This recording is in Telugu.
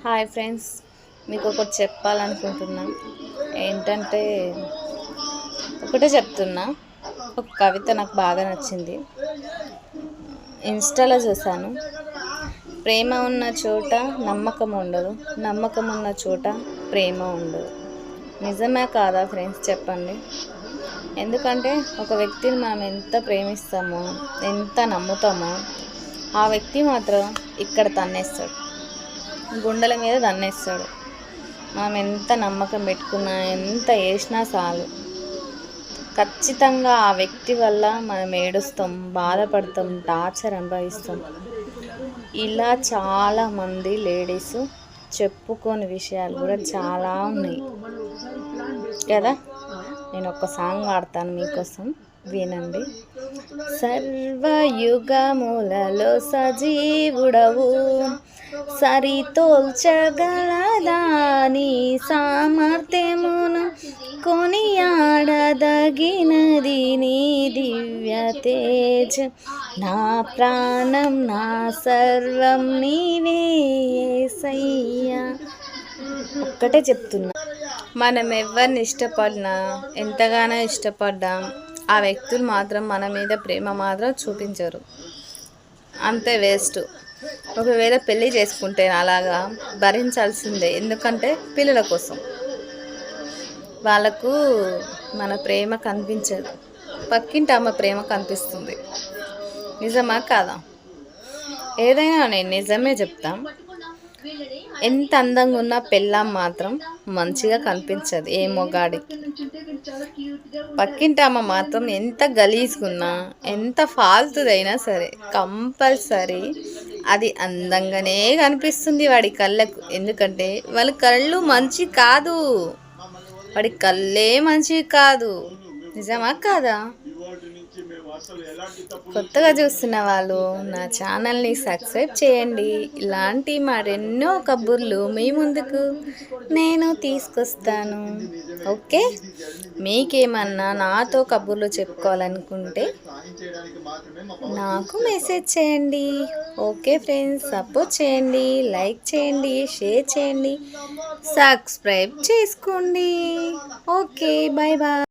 హాయ్ ఫ్రెండ్స్, మీకు ఒకటి చెప్పాలనుకుంటున్నా. ఏంటంటే ఒకటే చెప్తున్నా. ఒక కవిత నాకు బాగా నచ్చింది. ఇన్స్టాలో చూశాను. ప్రేమ ఉన్న చోట నమ్మకం ఉండదు, నమ్మకం ఉన్న చోట ప్రేమ ఉండదు. నిజమే కాదా ఫ్రెండ్స్, చెప్పండి. ఎందుకంటే ఒక వ్యక్తిని మనం ఎంత ప్రేమిస్తామో, ఎంత నమ్ముతామో, ఆ వ్యక్తి మాత్రం ఇక్కడ తన్నేస్తాడు, గుండెల మీద దన్నేస్తాడు. మనం ఎంత నమ్మకం పెట్టుకున్నా, ఎంత వేసినా చాలు, ఖచ్చితంగా ఆ వ్యక్తి వల్ల మనం ఏడుస్తాం, బాధపడతాం, టార్చర్ అనుభవిస్తాం. ఇలా చాలామంది లేడీస్ చెప్పుకోని విషయాలు కూడా చాలా ఉన్నాయి కదా. నేను ఒక సాంగ్ పాడతాను మీకోసం, వినండి. సర్వయుగములలో సజీవుడవు, సరితోల్చగలదాని సామర్థ్యమును, కొనియాడదగినది నీ దివ్య తేజ. నా ప్రాణం నా సర్వం నీవే యేసయ్యా. ఒక్కటే చెప్తున్నా, మనం ఎవరిని ఇష్టపడినా, ఎంతగానో ఇష్టపడ్డా, ఆ వ్యక్తులు మాత్రం మన మీద ప్రేమ మాత్రం చూపించరు. అంతే, వేస్ట్. ఒకవేళ పెళ్ళి చేసుకుంటే అలాగా భరించాల్సిందే. ఎందుకంటే పిల్లల కోసం. వాళ్ళకు మన ప్రేమ కనిపించదు, పక్కింటి ఆమె ప్రేమ కనిపిస్తుంది. నిజమా కాదా? ఏదైనా నేను నిజమే చెప్తాం. ఎంత అందంగా ఉన్న పెళ్ళాం మాత్రం మంచిగా కనిపించదు ఏ మొగాడికి. పక్కింటి ఆమె మాత్రం ఎంత గలీజ్గున్నా, ఎంత ఫాల్తుదైనా సరే, కంపల్సరీ అది అందంగానే కనిపిస్తుంది వాడి కళ్ళకు. ఎందుకంటే వాళ్ళ కళ్ళు మంచి కాదు, వాడి కళ్ళే మంచివి కాదు. నిజమా కాదా? కొత్తగా చూస్తున్న వాళ్ళు నా ఛానల్ని సబ్స్క్రైబ్ చేయండి. ఇలాంటి మరెన్నో కబుర్లు మీ ముందుకు నేను తీసుకొస్తాను. ఓకే, మీకేమన్నా నాతో కబుర్లు చెప్పుకోవాలనుకుంటే నాకు మెసేజ్ చేయండి. ఓకే ఫ్రెండ్స్, సపోర్ట్ చేయండి, లైక్ చేయండి, షేర్ చేయండి, సబ్స్క్రైబ్ చేసుకోండి. Okay, bye bye.